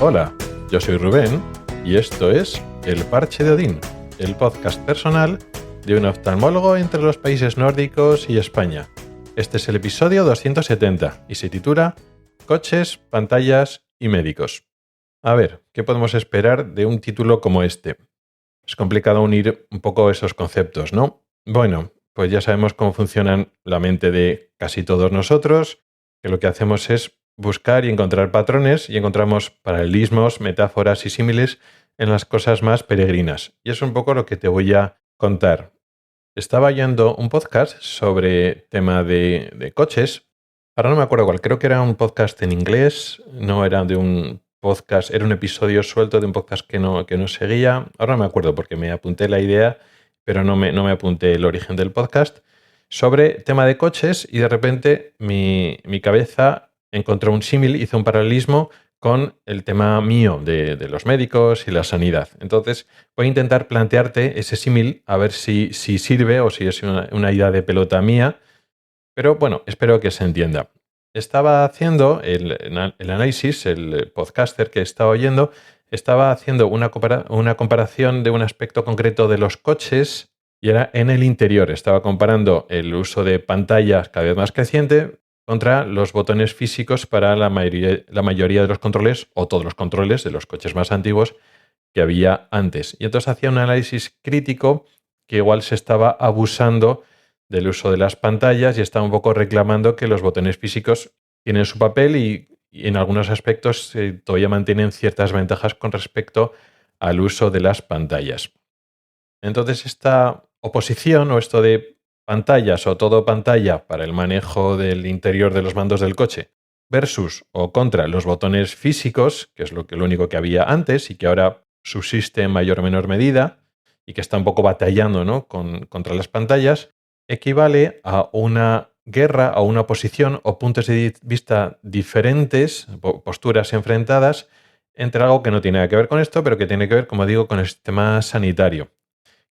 Hola, yo soy Rubén y esto es El Parche de Odín, el podcast personal de un oftalmólogo entre los países nórdicos y España. Este es el episodio 270 y se titula Coches, pantallas y médicos. A ver, ¿qué podemos esperar de un título como este? Es complicado unir un poco esos conceptos, ¿no? Bueno, pues ya sabemos cómo funcionan la mente de casi todos nosotros, que lo que hacemos es buscar y encontrar patrones y encontramos paralelismos, metáforas y símiles en las cosas más peregrinas. Y es un poco lo que te voy a contar. Estaba oyendo un podcast sobre tema de coches. Ahora no me acuerdo cuál, creo que era un podcast en inglés, no era de un podcast, era un episodio suelto de un podcast que no seguía. Ahora no me acuerdo porque me apunté la idea, pero no me apunté el origen del podcast, sobre tema de coches y de repente mi cabeza encontró un símil, hizo un paralelismo con el tema mío de los médicos y la sanidad. Entonces voy a intentar plantearte ese símil a ver si sirve o si es una idea de pelota mía. Pero bueno, espero que se entienda. Estaba haciendo el análisis, el podcaster que estaba oyendo, estaba haciendo una comparación de un aspecto concreto de los coches y era en el interior. Estaba comparando el uso de pantallas cada vez más creciente contra los botones físicos para la mayoría de los controles o todos los controles de los coches más antiguos que había antes. Y entonces hacía un análisis crítico que igual se estaba abusando del uso de las pantallas y está un poco reclamando que los botones físicos tienen su papel y en algunos aspectos todavía mantienen ciertas ventajas con respecto al uso de las pantallas. Entonces esta oposición o esto de pantallas o todo pantalla para el manejo del interior de los mandos del coche versus o contra los botones físicos, que es lo único que había antes y que ahora subsiste en mayor o menor medida y que está un poco batallando, ¿no?, contra las pantallas, equivale a una guerra, a una oposición o puntos de vista diferentes, posturas enfrentadas entre algo que no tiene nada que ver con esto, pero que tiene que ver, como digo, con el sistema sanitario.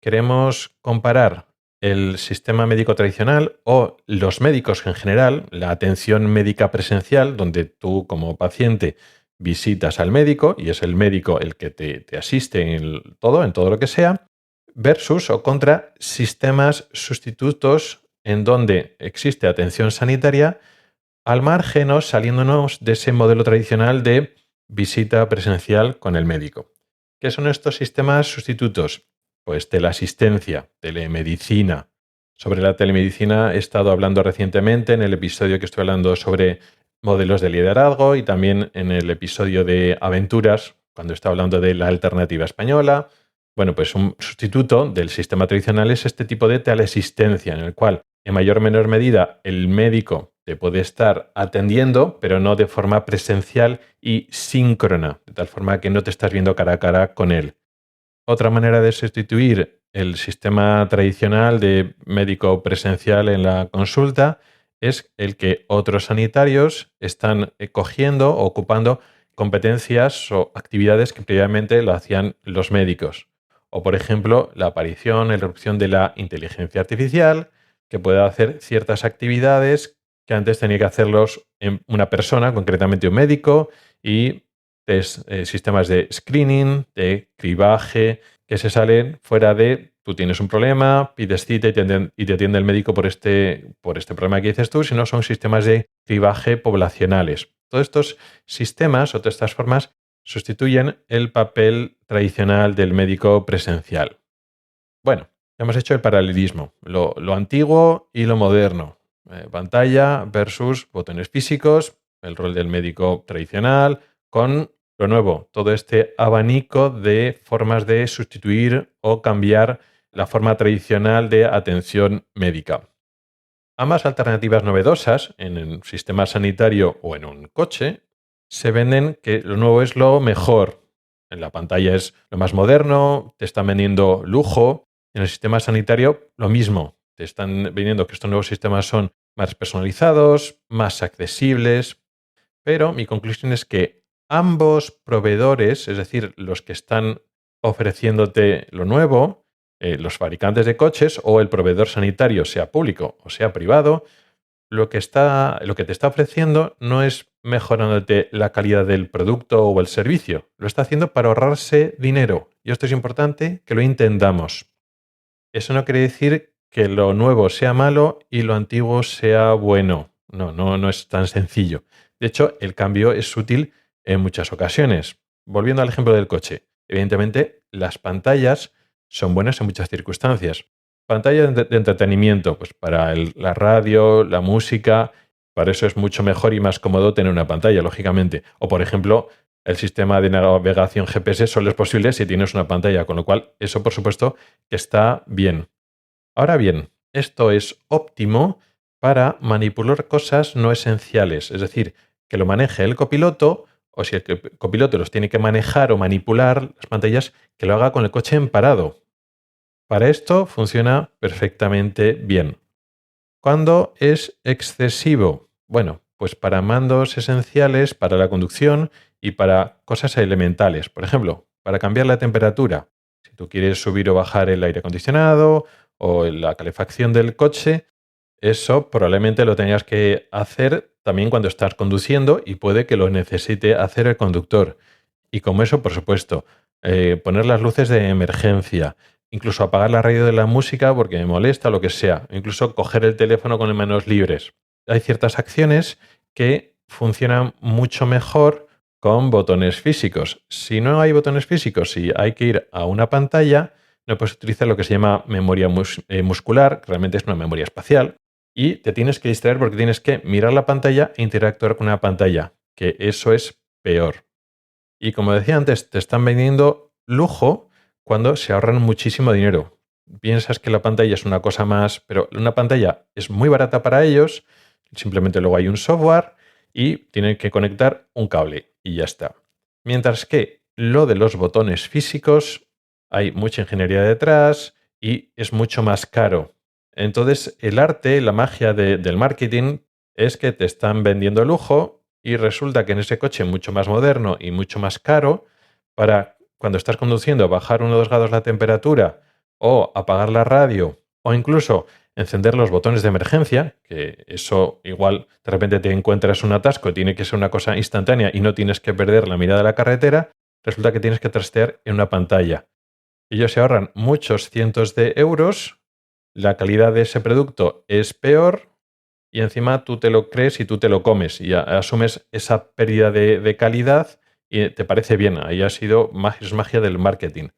Queremos comparar el sistema médico tradicional o los médicos en general, la atención médica presencial, donde tú como paciente visitas al médico y es el médico el que te asiste en todo lo que sea, versus o contra sistemas sustitutos en donde existe atención sanitaria al margen o saliéndonos de ese modelo tradicional de visita presencial con el médico. ¿Qué son estos sistemas sustitutos? Pues teleasistencia, telemedicina. Sobre la telemedicina he estado hablando recientemente en el episodio que estoy hablando sobre modelos de liderazgo y también en el episodio de aventuras, cuando estaba hablando de la alternativa española. Bueno, pues un sustituto del sistema tradicional es este tipo de teleasistencia, en el cual en mayor o menor medida el médico te puede estar atendiendo, pero no de forma presencial y síncrona, de tal forma que no te estás viendo cara a cara con él. Otra manera de sustituir el sistema tradicional de médico presencial en la consulta es el que otros sanitarios están cogiendo o ocupando competencias o actividades que previamente lo hacían los médicos. O, por ejemplo, la aparición, la irrupción de la inteligencia artificial, que puede hacer ciertas actividades que antes tenía que hacerlos en una persona, concretamente un médico, y sistemas de screening, de cribaje, que se salen fuera de tú tienes un problema, pides cita y te atiende el médico por este problema que dices tú, sino son sistemas de cribaje poblacionales. Todos estos sistemas o todas estas formas sustituyen el papel tradicional del médico presencial. Bueno, hemos hecho el paralelismo, lo antiguo y lo moderno. Pantalla versus botones físicos, el rol del médico tradicional, con lo nuevo, todo este abanico de formas de sustituir o cambiar la forma tradicional de atención médica. Ambas alternativas novedosas en el sistema sanitario o en un coche se venden que lo nuevo es lo mejor. En la pantalla es lo más moderno, te están vendiendo lujo. En el sistema sanitario lo mismo. Te están vendiendo que estos nuevos sistemas son más personalizados, más accesibles. Pero mi conclusión es que ambos proveedores, es decir, los que están ofreciéndote lo nuevo, los fabricantes de coches o el proveedor sanitario, sea público o sea privado, lo que te está ofreciendo no es mejorándote la calidad del producto o el servicio, lo está haciendo para ahorrarse dinero. Y esto es importante que lo entendamos. Eso no quiere decir que lo nuevo sea malo y lo antiguo sea bueno. No es tan sencillo. De hecho, el cambio es útil en muchas ocasiones. Volviendo al ejemplo del coche, evidentemente las pantallas son buenas en muchas circunstancias. Pantallas de entretenimiento, pues para la radio, la música, para eso es mucho mejor y más cómodo tener una pantalla, lógicamente. O por ejemplo, el sistema de navegación GPS solo es posible si tienes una pantalla, con lo cual eso por supuesto que está bien. Ahora bien, esto es óptimo para manipular cosas no esenciales, es decir, que lo maneje el copiloto, o si el copiloto los tiene que manejar o manipular las pantallas, que lo haga con el coche en parado. Para esto funciona perfectamente bien. ¿Cuándo es excesivo? Bueno, pues para mandos esenciales, para la conducción y para cosas elementales. Por ejemplo, para cambiar la temperatura. Si tú quieres subir o bajar el aire acondicionado o la calefacción del coche, eso probablemente lo tengas que hacer también cuando estás conduciendo y puede que lo necesite hacer el conductor. Y como eso, por supuesto, poner las luces de emergencia, incluso apagar la radio de la música porque me molesta, lo que sea, incluso coger el teléfono con las manos libres. Hay ciertas acciones que funcionan mucho mejor con botones físicos. Si no hay botones físicos, si hay que ir a una pantalla, no puedes utilizar lo que se llama memoria muscular, que realmente es una memoria espacial, y te tienes que distraer porque tienes que mirar la pantalla e interactuar con una pantalla, que eso es peor. Y como decía antes, te están vendiendo lujo cuando se ahorran muchísimo dinero. Piensas que la pantalla es una cosa más, pero una pantalla es muy barata para ellos, simplemente luego hay un software y tienen que conectar un cable y ya está. Mientras que lo de los botones físicos, hay mucha ingeniería detrás y es mucho más caro. Entonces, el arte, la magia del marketing es que te están vendiendo lujo y resulta que en ese coche mucho más moderno y mucho más caro, para cuando estás conduciendo bajar 1 o 2 grados la temperatura o apagar la radio o incluso encender los botones de emergencia, que eso igual de repente te encuentras un atasco, tiene que ser una cosa instantánea y no tienes que perder la mirada de la carretera, resulta que tienes que trastear en una pantalla. Ellos se ahorran muchos cientos de euros, la calidad de ese producto es peor y encima tú te lo crees y tú te lo comes y asumes esa pérdida de calidad y te parece bien. Ahí ha sido es magia del marketing.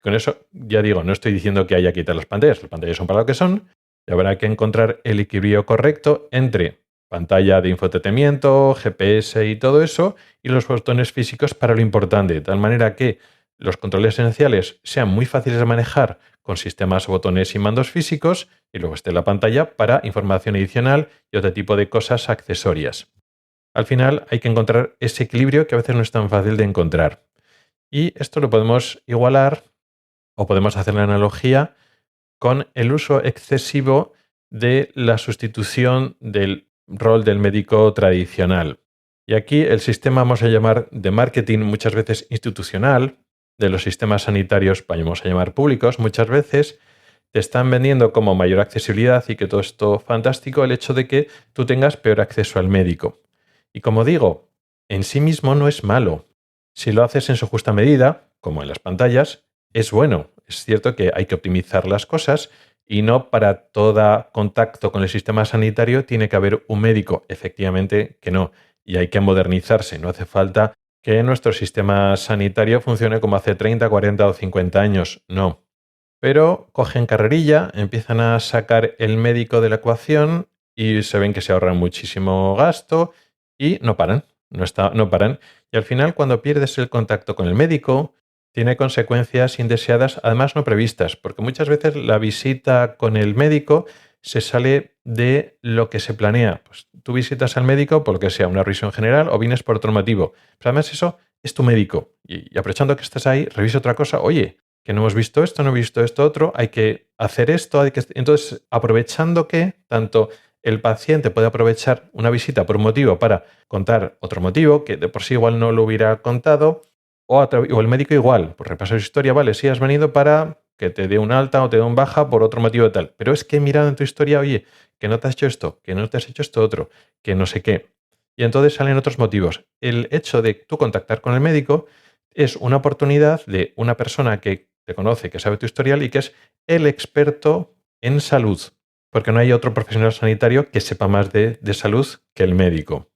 Con eso, ya digo, no estoy diciendo que haya que quitar las pantallas son para lo que son y habrá que encontrar el equilibrio correcto entre pantalla de infotenimiento, GPS y todo eso y los botones físicos para lo importante, de tal manera que los controles esenciales sean muy fáciles de manejar con sistemas, botones y mandos físicos y luego esté la pantalla para información adicional y otro tipo de cosas accesorias. Al final hay que encontrar ese equilibrio que a veces no es tan fácil de encontrar. Y esto lo podemos igualar o podemos hacer la analogía con el uso excesivo de la sustitución del rol del médico tradicional. Y aquí el sistema vamos a llamar de marketing muchas veces institucional, de los sistemas sanitarios vamos a llamar públicos, muchas veces te están vendiendo como mayor accesibilidad y que todo esto fantástico el hecho de que tú tengas peor acceso al médico. Y como digo, en sí mismo no es malo. Si lo haces en su justa medida, como en las pantallas, es bueno. Es cierto que hay que optimizar las cosas y no para todo contacto con el sistema sanitario tiene que haber un médico. Efectivamente que no. Y hay que modernizarse. No hace falta que nuestro sistema sanitario funcione como hace 30, 40 o 50 años. No. Pero cogen carrerilla, empiezan a sacar el médico de la ecuación y se ven que se ahorran muchísimo gasto y no paran. No paran. Y al final, cuando pierdes el contacto con el médico, tiene consecuencias indeseadas, además no previstas, porque muchas veces la visita con el médico se sale de lo que se planea. Pues tú visitas al médico por lo que sea, una revisión general o vienes por otro motivo. Pero además eso es tu médico. Y aprovechando que estás ahí, revisa otra cosa. Oye, que no hemos visto esto, no he visto esto otro, hay que hacer esto. Entonces, aprovechando que tanto el paciente puede aprovechar una visita por un motivo para contar otro motivo, que de por sí igual no lo hubiera contado, o el médico igual, pues repasar su historia, vale, sí has venido para que te dé un alta o te dé un baja por otro motivo tal. Pero es que he mirado en tu historia, oye, que no te has hecho esto, que no te has hecho esto otro, que no sé qué. Y entonces salen otros motivos. El hecho de tú contactar con el médico es una oportunidad de una persona que te conoce, que sabe tu historial y que es el experto en salud. Porque no hay otro profesional sanitario que sepa más de salud que el médico.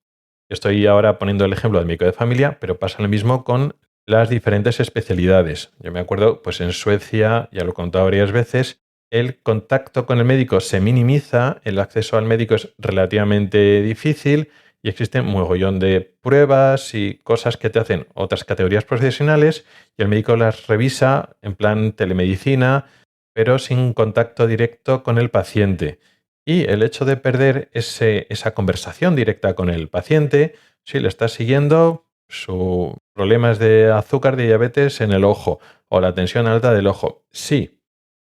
Estoy ahora poniendo el ejemplo del médico de familia, pero pasa lo mismo con las diferentes especialidades. Yo me acuerdo, pues en Suecia, ya lo he contado varias veces, el contacto con el médico se minimiza, el acceso al médico es relativamente difícil y existe un mogollón de pruebas y cosas que te hacen otras categorías profesionales y el médico las revisa en plan telemedicina, pero sin contacto directo con el paciente. Y el hecho de perder esa conversación directa con el paciente, si le estás siguiendo, sus problemas de azúcar, de diabetes en el ojo o la tensión alta del ojo, sí.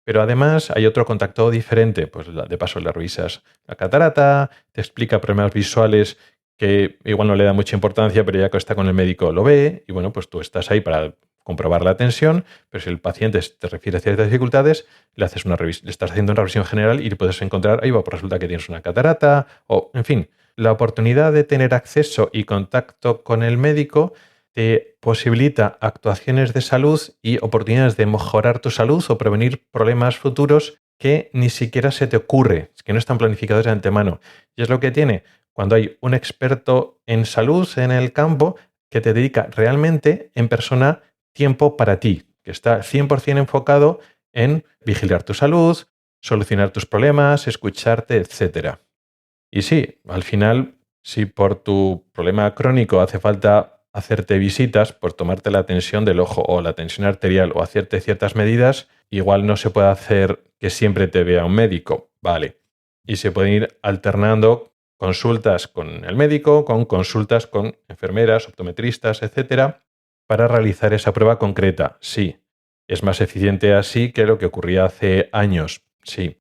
Pero además hay otro contacto diferente, pues de paso le revisas la catarata, te explica problemas visuales que igual no le da mucha importancia, pero ya que está con el médico lo ve y bueno, pues tú estás ahí para comprobar la tensión, pero si el paciente te refiere a ciertas dificultades, le estás haciendo una revisión general y le puedes encontrar, ahí va, pues resulta que tienes una catarata o, en fin, la oportunidad de tener acceso y contacto con el médico te posibilita actuaciones de salud y oportunidades de mejorar tu salud o prevenir problemas futuros que ni siquiera se te ocurre, que no están planificados de antemano. Y es lo que tiene cuando hay un experto en salud en el campo que te dedica realmente en persona tiempo para ti, que está 100% enfocado en vigilar tu salud, solucionar tus problemas, escucharte, etcétera. Y sí, al final, si por tu problema crónico hace falta hacerte visitas, pues tomarte la tensión del ojo o la tensión arterial o hacerte ciertas medidas, igual no se puede hacer que siempre te vea un médico, vale. Y se pueden ir alternando consultas con el médico, con consultas con enfermeras, optometristas, etcétera, para realizar esa prueba concreta, sí. ¿Es más eficiente así que lo que ocurría hace años? Sí.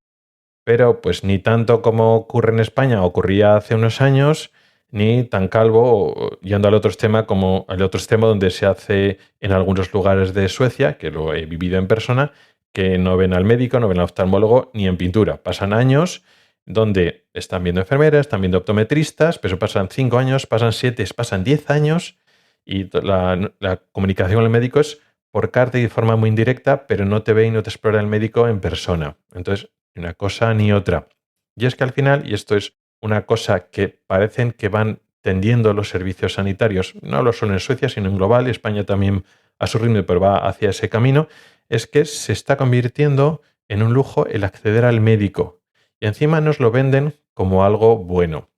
Pero pues ni tanto como ocurre en España, ocurría hace unos años, ni tan calvo, yendo al otro extremo como al otro extremo donde se hace en algunos lugares de Suecia, que lo he vivido en persona, que no ven al médico, no ven al oftalmólogo ni en pintura. Pasan años donde están viendo enfermeras, están viendo optometristas, pero pasan 5 años, pasan 7, pasan 10 años y la comunicación con el médico es por carta y de forma muy indirecta, pero no te ve y no te explora el médico en persona. Entonces, ni una cosa ni otra. Y es que al final, y esto es una cosa que parecen que van tendiendo los servicios sanitarios, no lo solo en Suecia, sino en global, España también a su ritmo, pero va hacia ese camino, es que se está convirtiendo en un lujo el acceder al médico. Y encima nos lo venden como algo bueno.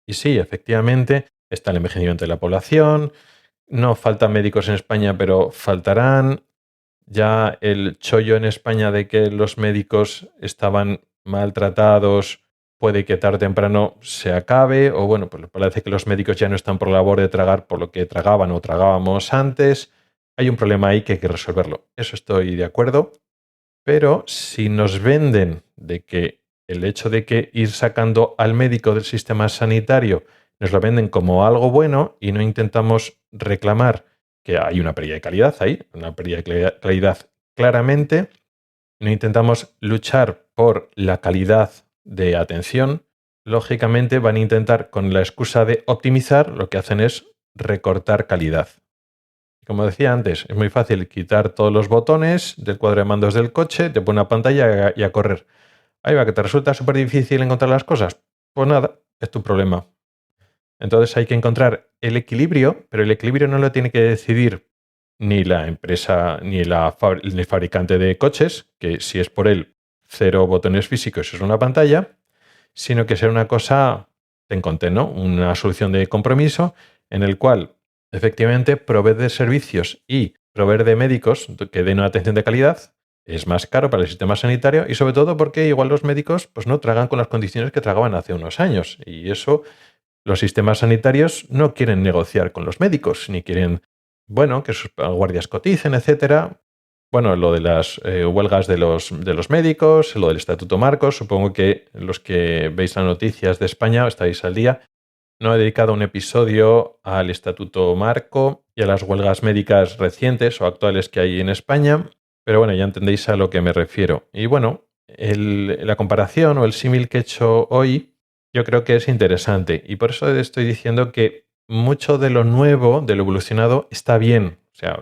Y sí, efectivamente, está el envejecimiento de la población, no faltan médicos en España, pero faltarán. Ya el chollo en España de que los médicos estaban maltratados puede que tarde o temprano se acabe, o bueno, pues parece que los médicos ya no están por la labor de tragar por lo que tragaban o tragábamos antes. Hay un problema ahí que hay que resolverlo. Eso estoy de acuerdo, pero si nos venden de que el hecho de que ir sacando al médico del sistema sanitario nos lo venden como algo bueno y no intentamos reclamar que hay una pérdida de calidad ahí, una pérdida de calidad claramente, no intentamos luchar por la calidad de atención, lógicamente van a intentar con la excusa de optimizar, lo que hacen es recortar calidad. Como decía antes, es muy fácil quitar todos los botones del cuadro de mandos del coche, te pone una pantalla y a correr. Ahí va, que te resulta súper difícil encontrar las cosas. Pues nada, es tu problema. Entonces hay que encontrar el equilibrio, pero el equilibrio no lo tiene que decidir ni la empresa ni el fabricante de coches, que si es por él, cero botones físicos, es una pantalla, sino que será una cosa, ten conté, ¿no? Una solución de compromiso en el cual efectivamente proveer de servicios y proveer de médicos que den una atención de calidad es más caro para el sistema sanitario y sobre todo porque igual los médicos pues no tragan con las condiciones que tragaban hace unos años y eso los sistemas sanitarios no quieren negociar con los médicos ni quieren, bueno, que sus guardias coticen, etcétera. Bueno, lo de las huelgas de los médicos, lo del Estatuto Marcos, supongo que los que veis las noticias de España estáis al día. No he dedicado un episodio al Estatuto Marco y a las huelgas médicas recientes o actuales que hay en España. Pero bueno, ya entendéis a lo que me refiero. Y bueno, la comparación o el símil que he hecho hoy yo creo que es interesante. Y por eso estoy diciendo que mucho de lo nuevo, de lo evolucionado, está bien. O sea,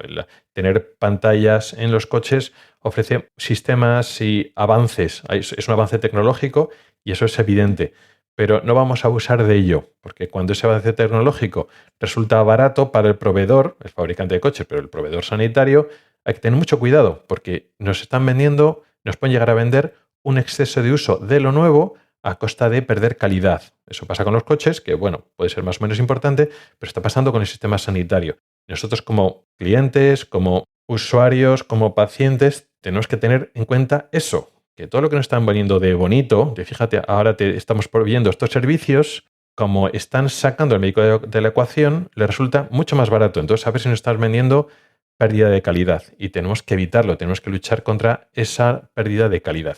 tener pantallas en los coches ofrece sistemas y avances. Es un avance tecnológico y eso es evidente. Pero no vamos a abusar de ello, porque cuando ese avance tecnológico resulta barato para el proveedor, el fabricante de coches, pero el proveedor sanitario, hay que tener mucho cuidado, porque nos están vendiendo, nos pueden llegar a vender un exceso de uso de lo nuevo a costa de perder calidad. Eso pasa con los coches, que bueno, puede ser más o menos importante, pero está pasando con el sistema sanitario. Nosotros como clientes, como usuarios, como pacientes, tenemos que tener en cuenta eso, que todo lo que nos están vendiendo de bonito, de fíjate, ahora te estamos proveyendo estos servicios, como están sacando al médico de la ecuación, le resulta mucho más barato. Entonces, a ver si nos están vendiendo pérdida de calidad y tenemos que evitarlo, tenemos que luchar contra esa pérdida de calidad.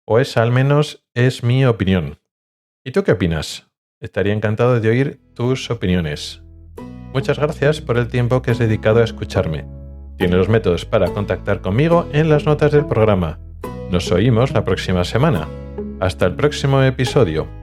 O esa al menos es mi opinión. ¿Y tú qué opinas? Estaría encantado de oír tus opiniones. Muchas gracias por el tiempo que has dedicado a escucharme. Tienes los métodos para contactar conmigo en las notas del programa. Nos oímos la próxima semana. Hasta el próximo episodio.